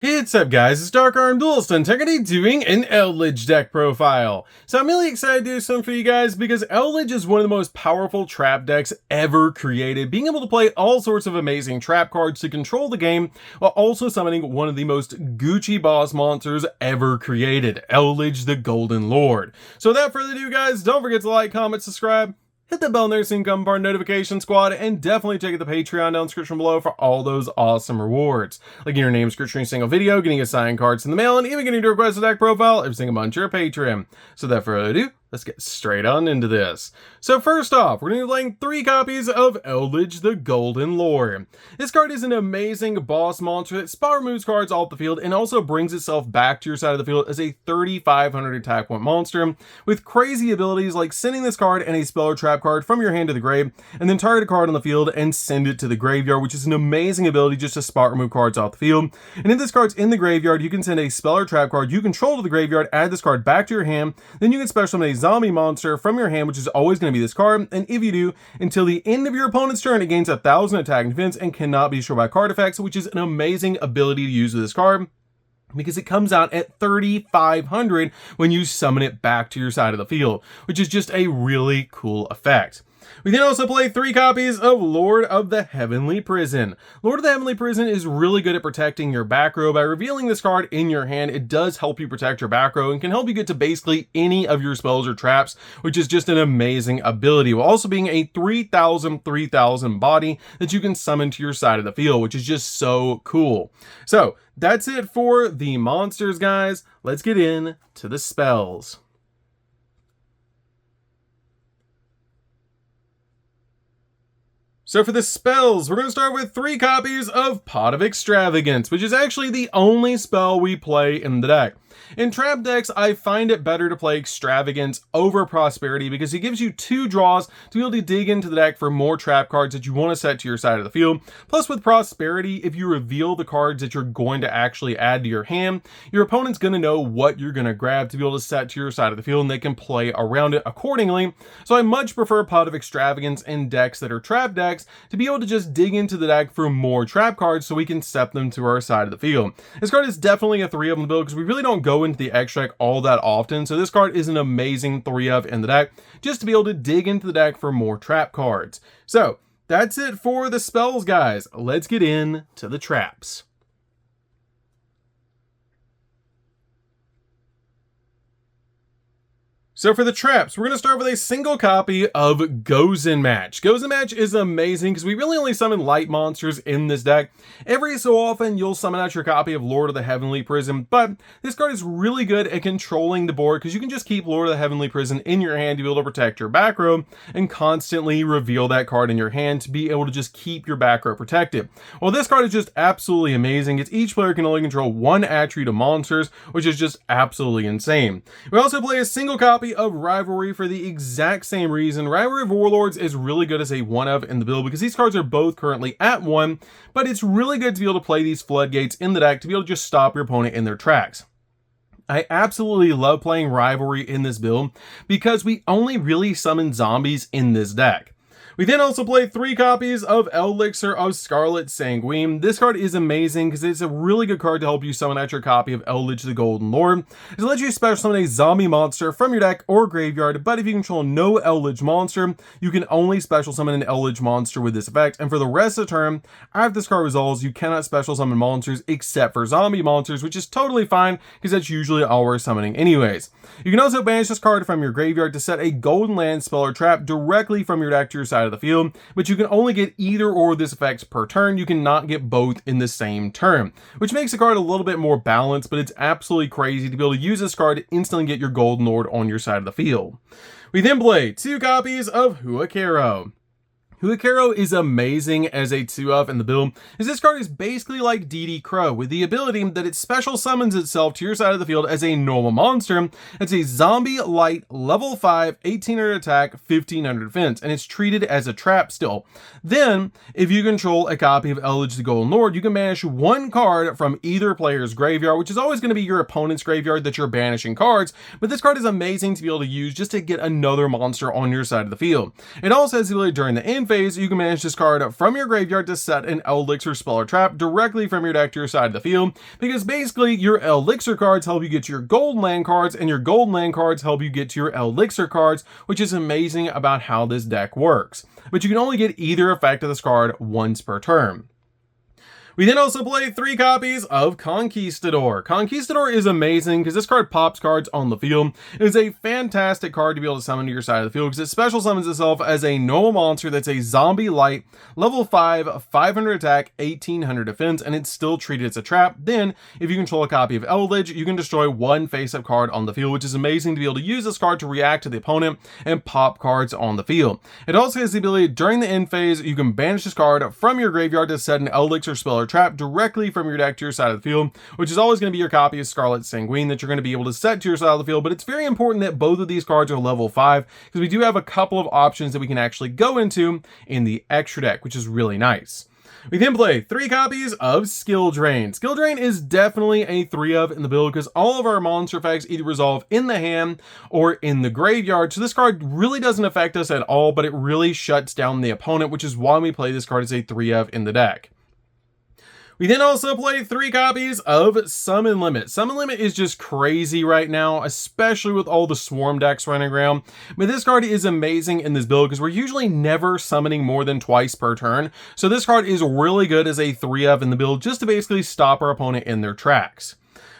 What's up guys, it's DarkArmedDuelist and today doing an Eldlich deck profile. So I'm really excited to do something for you guys because Eldlich is one of the most powerful trap decks ever created, being able to play all sorts of amazing trap cards to control the game while also summoning one of the most Gucci boss monsters ever created, Eldlich the Golden Lord. So without further ado guys, don't forget to like, comment, subscribe, hit the bell there so you can become part of the notification squad, and definitely check out the Patreon down in the description below for all those awesome rewards. Like getting your name description in a single video, getting assigned cards in the mail, and even getting to request a deck profile every single month to your Patreon. So without further ado, let's get straight on into this. So first off, we're going to be playing 3 copies of Eldlich the Golden Lord. This card is an amazing boss monster that spot removes cards off the field and also brings itself back to your side of the field as a 3,500 attack point monster with crazy abilities like sending this card and a spell or trap card from your hand to the grave and then target a card on the field and send it to the graveyard, which is an amazing ability just to spot remove cards off the field. And if this card's in the graveyard, you can send a spell or trap card you control to the graveyard, add this card back to your hand, then you can special summon a zombie monster from your hand, which is always going to be this card, and if you do, until the end of your opponent's turn, it gains 1,000 attack and defense and cannot be destroyed by card effects, which is an amazing ability to use with this card because it comes out at 3,500 when you summon it back to your side of the field, which is just a really cool effect. We then also play 3 copies of Lord of the Heavenly Prison. Lord of the Heavenly Prison is really good at protecting your back row. By revealing this card in your hand, it does help you protect your back row and can help you get to basically any of your spells or traps, which is just an amazing ability, while also being a 3,000 body that you can summon to your side of the field, which is just so cool. So that's it for the monsters, guys. Let's get into the spells. So for the spells, we're going to start with 3 copies of Pot of Extravagance, which is actually the only spell we play in the deck. In trap decks, I find it better to play Extravagance over Prosperity because it gives you 2 draws to be able to dig into the deck for more trap cards that you want to set to your side of the field. Plus with Prosperity, if you reveal the cards that you're going to actually add to your hand, your opponent's going to know what you're going to grab to be able to set to your side of the field and they can play around it accordingly. So I much prefer Pot of Extravagance in decks that are trap decks to be able to just dig into the deck for more trap cards so we can set them to our side of the field. This card is definitely a 3 of in the build because we really don't go into the extract all that often, so this card is an amazing 3 of in the deck just to be able to dig into the deck for more trap cards. So that's it for the spells, guys. Let's get into the traps. So for the traps, we're going to start with a single copy of Goes in Match. Goes in Match is amazing because we really only summon light monsters in this deck. Every so often, you'll summon out your copy of Lord of the Heavenly Prison, but this card is really good at controlling the board because you can just keep Lord of the Heavenly Prison in your hand to be able to protect your back row and constantly reveal that card in your hand to be able to just keep your back row protected. Well, this card is just absolutely amazing. It's each player can only control 1 attribute of monsters, which is just absolutely insane. We also play a single copy of Rivalry for the exact same reason. Rivalry of Warlords is really good as a 1 of in the build because these cards are both currently at 1, but it's really good to be able to play these floodgates in the deck to be able to just stop your opponent in their tracks. I absolutely love playing Rivalry in this build because we only really summon zombies in this deck. We then also play 3 copies of Elixir of Scarlet Sanguine. This card is amazing because it's a really good card to help you summon out your copy of Eldlich the Golden Lord. It lets you special summon a zombie monster from your deck or graveyard, but if you control no Eldlich monster, you can only special summon an Eldlich monster with this effect, and for the rest of the turn, after this card resolves, you cannot special summon monsters except for zombie monsters, which is totally fine because that's usually all we're summoning anyways. You can also banish this card from your graveyard to set a golden land spell or trap directly from your deck to your side of the field, but you can only get either or of this effect per turn. You cannot get both in the same turn, which makes the card a little bit more balanced, but it's absolutely crazy to be able to use this card to instantly get your Golden Lord on your side of the field. We then play 2 copies of Huakero. Huakero is amazing as a 2 of in the build, as this card is basically like DD Crow with the ability that it special summons itself to your side of the field as a normal monster. It's a zombie light level 5, 1800 attack, 1500 defense, and it's treated as a trap still. Then, if you control a copy of Eldlich the Golden Lord, you can banish 1 card from either player's graveyard, which is always going to be your opponent's graveyard that you're banishing cards, but this card is amazing to be able to use just to get another monster on your side of the field. It also has the ability during the end phase, you can manage this card from your graveyard to set an Elixir spell or trap directly from your deck to your side of the field, because basically your Elixir cards help you get to your gold land cards, and your gold land cards help you get to your Elixir cards, which is amazing about how this deck works. But you can only get either effect of this card once per turn. We then also play 3 copies of Conquistador. Conquistador is amazing because this card pops cards on the field. It is a fantastic card to be able to summon to your side of the field because it special summons itself as a normal monster that's a zombie light, level 5, 500 attack, 1800 defense, and it's still treated as a trap. Then, if you control a copy of Eldlich, you can destroy 1 face-up card on the field, which is amazing to be able to use this card to react to the opponent and pop cards on the field. It also has the ability during the end phase, you can banish this card from your graveyard to set an Elixir spell or trap directly from your deck to your side of the field, which is always going to be your copy of Scarlet Sanguine that you're going to be able to set to your side of the field. But it's very important that both of these cards are level 5 because we do have a couple of options that we can actually go into in the extra deck, which is really nice. We then play 3 copies of Skill Drain. Skill Drain is definitely a 3-of in the build because all of our monster effects either resolve in the hand or in the graveyard. So this card really doesn't affect us at all, but it really shuts down the opponent, which is why we play this card as a 3-of in the deck. We then also play 3 copies of Summon Limit. Summon Limit is just crazy right now, especially with all the Swarm decks running around. But this card is amazing in this build because we're usually never summoning more than twice per turn. So this card is really good as a 3-of in the build just to basically stop our opponent in their tracks.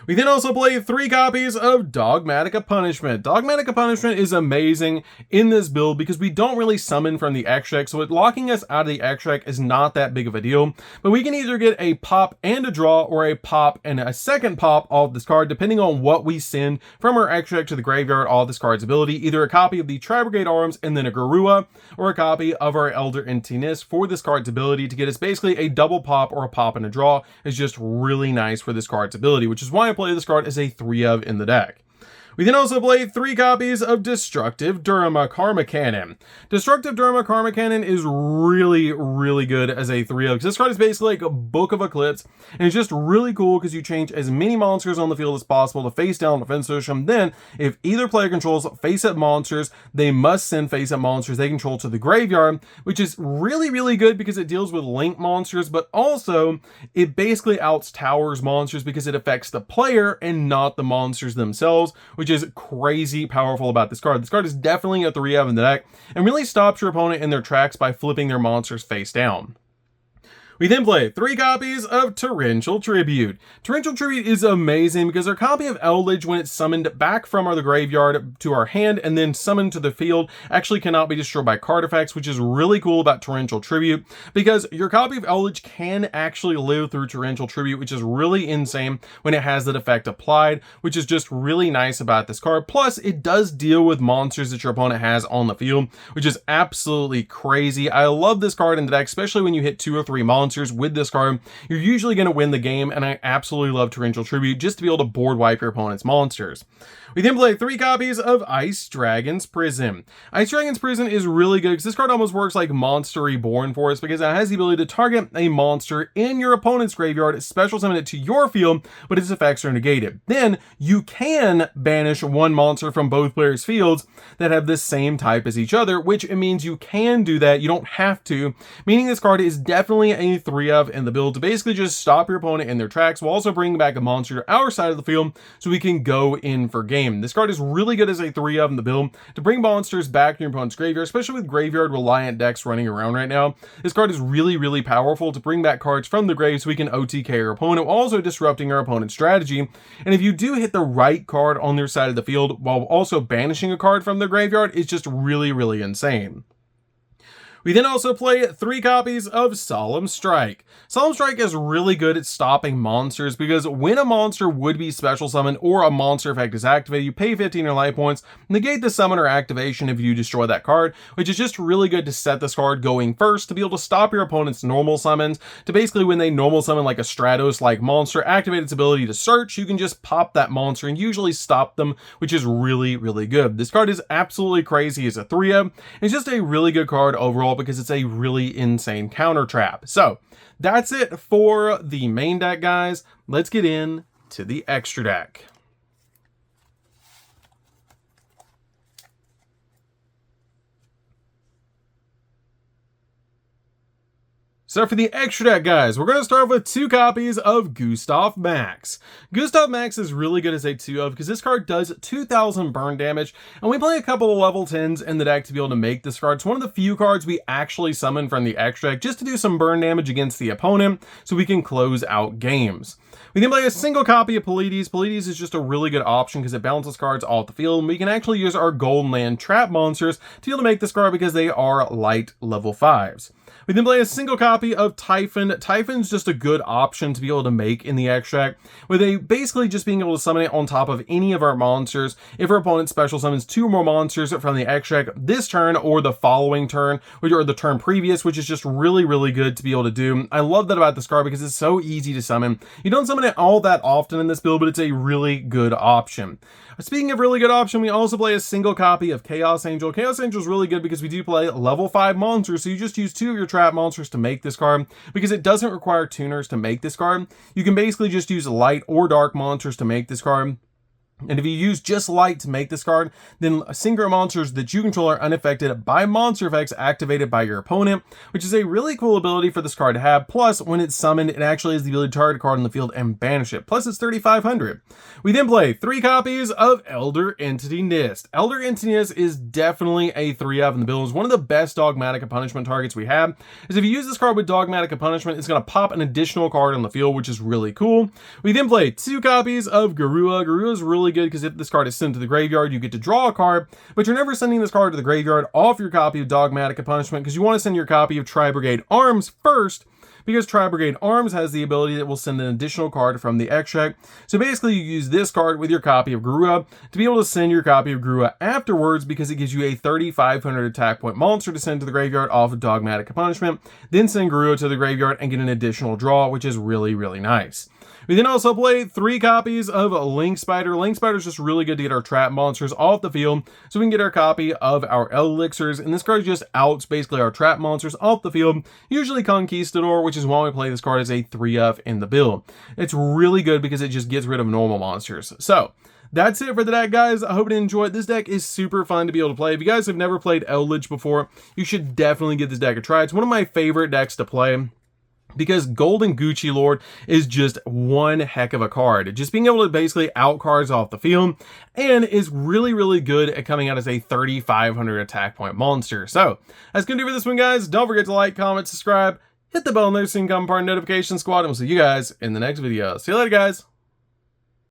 We then also play 3 copies of Dogmatica Punishment. Dogmatica Punishment is amazing in this build because we don't really summon from the extra deck, so locking us out of the extra deck is not that big of a deal. But we can either get a pop and a draw, or a pop and a second pop off this card, depending on what we send from our extra deck to the graveyard off this card's ability. Either a copy of the Tri-Brigade Arms and then a Garua, or a copy of our Elder Emptiness for this card's ability to get us basically a double pop or a pop and a draw. Is just really nice for this card's ability, which is why I play this card as a 3-of in the deck. We then also play 3 copies of Destructive Durma Karma Cannon. Destructive Durma Karma Cannon is really good as a 3-of because this card is basically like a Book of Eclipse, and it's just really cool because you change as many monsters on the field as possible to face down defense system. Then, if either player controls face-up monsters, they must send face-up monsters they control to the graveyard, which is really good because it deals with link monsters, but also it basically outs towers monsters because it affects the player and not the monsters themselves, which is crazy powerful about this card. This card is definitely a 3-of in the deck and really stops your opponent in their tracks by flipping their monsters face down. We then play 3 copies of Torrential Tribute. Torrential Tribute is amazing because our copy of Eldlich, when it's summoned back from the graveyard to our hand and then summoned to the field, actually cannot be destroyed by card effects, which is really cool about Torrential Tribute because your copy of Eldlich can actually live through Torrential Tribute, which is really insane when it has that effect applied, which is just really nice about this card. Plus, it does deal with monsters that your opponent has on the field, which is absolutely crazy. I love this card in the deck, especially when you hit 2 or 3 monsters with this card. You're usually going to win the game, and I absolutely love Torrential Tribute just to be able to board wipe your opponent's monsters. We then play 3 copies of Ice Dragon's Prison. Ice Dragon's Prison is really good because this card almost works like Monster Reborn for us because it has the ability to target a monster in your opponent's graveyard, special summon it to your field, but its effects are negated. Then you can banish 1 monster from both players' fields that have the same type as each other, which it means you can do that. You don't have to, meaning this card is definitely a 3-of in the build to basically just stop your opponent in their tracks while also bringing back a monster to our side of the field so we can go in for game. This card is really good as a 3-of in the build to bring monsters back to your opponent's graveyard, especially with graveyard reliant decks running around right now. This card is really powerful to bring back cards from the grave so we can OTK our opponent while also disrupting our opponent's strategy. And if you do hit the right card on their side of the field while also banishing a card from their graveyard, it's just really insane. We then also play 3 copies of Solemn Strike. Solemn Strike is really good at stopping monsters because when a monster would be special summoned or a monster effect is activated, you pay 15 or life points, negate the summon or activation if you destroy that card, which is just really good to set this card going first to be able to stop your opponent's normal summons, to basically when they normal summon like a Stratos-like monster, activate its ability to search, you can just pop that monster and usually stop them, which is really good. This card is absolutely crazy as a 3-of. It's just a really good card overall because it's a really insane counter trap. So that's it for the main deck, guys. Let's get into the extra deck. So for the extra deck, guys, we're going to start with 2 copies of Gustav Max. Gustav Max is really good as a 2-of because this card does 2,000 burn damage, and we play a couple of level 10s in the deck to be able to make this card. It's one of the few cards we actually summon from the extra deck just to do some burn damage against the opponent so we can close out games. We then play a single copy of Pleiades. Pleiades is just a really good option because it bounces cards off the field, and we can actually use our Golden Land trap monsters to be able to make this card because they are light level 5s. We then play a single copy of Typhon. Typhon's just a good option to be able to make in the extract, with a basically just being able to summon it on top of any of our monsters. If our opponent special summons 2 more monsters from the extract this turn or the following turn, or the turn previous, which is just really, really good to be able to do. I love that about this card because it's so easy to summon. You don't summon it all that often in this build, but it's a really good option. Speaking of really good option, we also play a single copy of Chaos Angel. Chaos Angel is really good because we do play level 5 monsters, so you just use 2 of your trap monsters to make this card because it doesn't require tuners to make this card. You can basically just use light or dark monsters to make this card. And if you use just light to make this card, then synchro monsters that you control are unaffected by monster effects activated by your opponent, which is a really cool ability for this card to have. Plus, when it's summoned, it actually has the ability to target a card on the field and banish it. Plus, it's 3,500. We then play 3 copies of Elder Entity Nist. Elder Entity Nist is definitely a 3-of in the build. It's one of the best Dogmatic Punishment targets we have. Is if you use this card with Dogmatic Punishment, it's going to pop an additional card on the field, which is really cool. We then play 2 copies of Garua. Garua is really good because if this card is sent to the graveyard, you get to draw a card, but you're never sending this card to the graveyard off your copy of Dogmatic Punishment because you want to send your copy of Tri-Brigade Arms first, because Tri-Brigade Arms has the ability that will send an additional card from the extract. So basically you use this card with your copy of Garua to be able to send your copy of Garua afterwards because it gives you a 3,500 attack point monster to send to the graveyard off of Dogmatic Punishment, then send Garua to the graveyard and get an additional draw, which is really, really nice. We then also play 3 copies of Link Spider. Link Spider is just really good to get our trap monsters off the field so we can get our copy of our Elixirs. And this card just outs basically our trap monsters off the field, usually Conquistador, which is why we play this card as a 3-of in the build. It's really good because it just gets rid of normal monsters. So that's it for the deck, guys. I hope you enjoyed. This deck is super fun to be able to play. If you guys have never played Eldlich before, you should definitely give this deck a try. It's one of my favorite decks to play, because Golden Gucci Lord is just one heck of a card. Just being able to basically out cards off the field, and is really, really good at coming out as a 3,500 attack point monster. So that's going to do for this one, guys. Don't forget to like, comment, subscribe, hit the bell notification, become part of the notification squad, and we'll see you guys in the next video. See you later, guys.